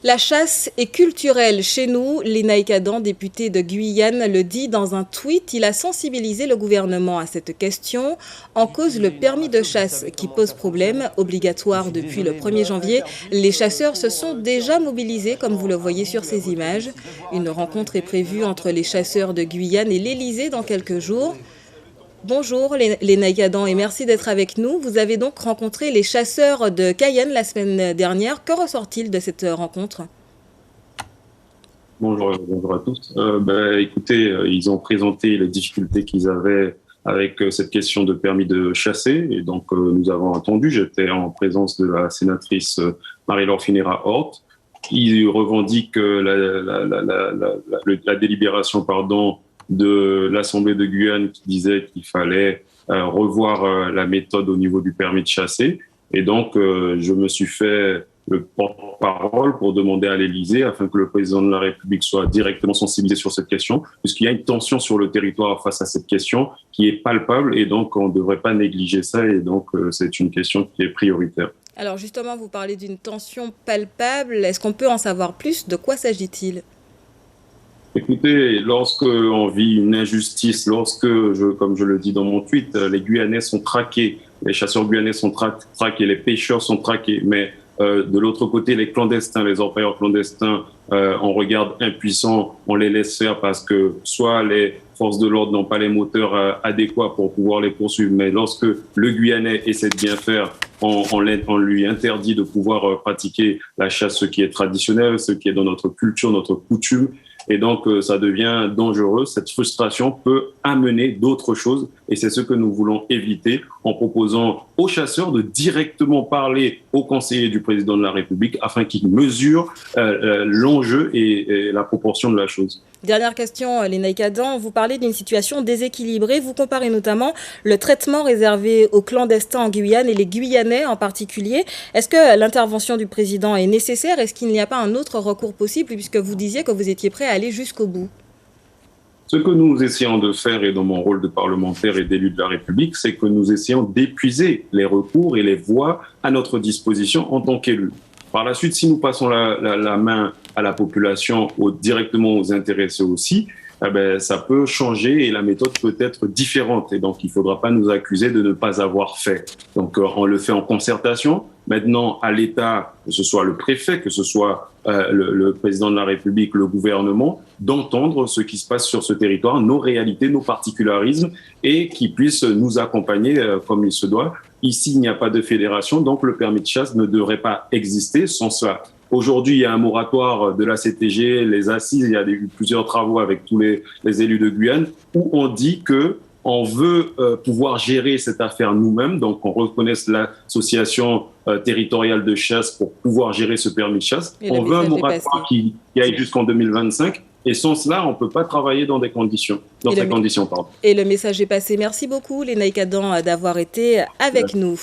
La chasse est culturelle chez nous. Lénaïck Adam, député de Guyane, le dit dans un tweet. Il a sensibilisé le gouvernement à cette question. En cause, le permis de chasse qui pose problème, obligatoire depuis le 1er janvier. Les chasseurs se sont déjà mobilisés, comme vous le voyez sur ces images. Une rencontre est prévue entre les chasseurs de Guyane et l'Élysée dans quelques jours. Bonjour Lénaïck Adam et merci d'être avec nous. Vous avez donc rencontré les chasseurs de Cayenne la semaine dernière. Que ressort-il de cette rencontre? Bonjour à tous. Écoutez, ils ont présenté les difficultés qu'ils avaient avec cette question de permis de chasser. Et donc, nous avons attendu. J'étais en présence de la sénatrice Marie-Laure Phinera-Horth. Ils revendiquent la délibération de l'Assemblée de Guyane qui disait qu'il fallait revoir la méthode au niveau du permis de chasser. Et donc, je me suis fait le porte-parole pour demander à l'Élysée, afin que le président de la République soit directement sensibilisé sur cette question, puisqu'il y a une tension sur le territoire face à cette question qui est palpable, et donc on ne devrait pas négliger ça, et donc c'est une question qui est prioritaire. Alors justement, vous parlez d'une tension palpable. Est-ce qu'on peut en savoir plus? De quoi s'agit-il? Écoutez, lorsque on vit une injustice, comme je le dis dans mon tweet, les Guyanais sont traqués, les chasseurs guyanais sont traqués, les pêcheurs sont traqués, mais de l'autre côté, les clandestins, les orpailleurs clandestins, on regarde impuissants, on les laisse faire parce que soit les forces de l'ordre n'ont pas les moteurs adéquats pour pouvoir les poursuivre, mais lorsque le Guyanais essaie de bien faire, on lui interdit de pouvoir pratiquer la chasse, ce qui est traditionnel, ce qui est dans notre culture, notre coutume. Et donc, ça devient dangereux. Cette frustration peut amener d'autres choses. Et c'est ce que nous voulons éviter en proposant aux chasseurs de directement parler aux conseillers du président de la République afin qu'ils mesurent l'enjeu et la proportion de la chose. Dernière question, Lénaïck Adam. Vous parlez d'une situation déséquilibrée. Vous comparez notamment le traitement réservé aux clandestins en Guyane et les Guyanais en particulier. Est-ce que l'intervention du président est nécessaire? Est-ce qu'il n'y a pas un autre recours possible, puisque vous disiez que vous étiez prêt à aller jusqu'au bout? Ce que nous essayons de faire, et dans mon rôle de parlementaire et d'élu de la République, c'est que nous essayons d'épuiser les recours et les voies à notre disposition en tant qu'élus. Par la suite, si nous passons la main à la population, directement aux intéressés aussi, ça peut changer et la méthode peut être différente. Et donc, il ne faudra pas nous accuser de ne pas avoir fait. Donc, on le fait en concertation. Maintenant, à l'État, que ce soit le préfet, que ce soit le président de la République, le gouvernement, d'entendre ce qui se passe sur ce territoire, nos réalités, nos particularismes, et qui puissent nous accompagner comme il se doit. Ici, il n'y a pas de fédération, donc le permis de chasse ne devrait pas exister sans cela. Aujourd'hui, il y a un moratoire de la CTG, les assises, il y a plusieurs travaux avec tous les élus de Guyane, où on dit que on veut pouvoir gérer cette affaire nous-mêmes, donc on reconnaisse l'association territoriale de chasse pour pouvoir gérer ce permis de chasse. On veut un moratoire qui aille jusqu'en 2025, et sans cela, on ne peut pas travailler dans ces conditions. Et le message est passé. Merci beaucoup, Lénaïck Adam, d'avoir été avec nous.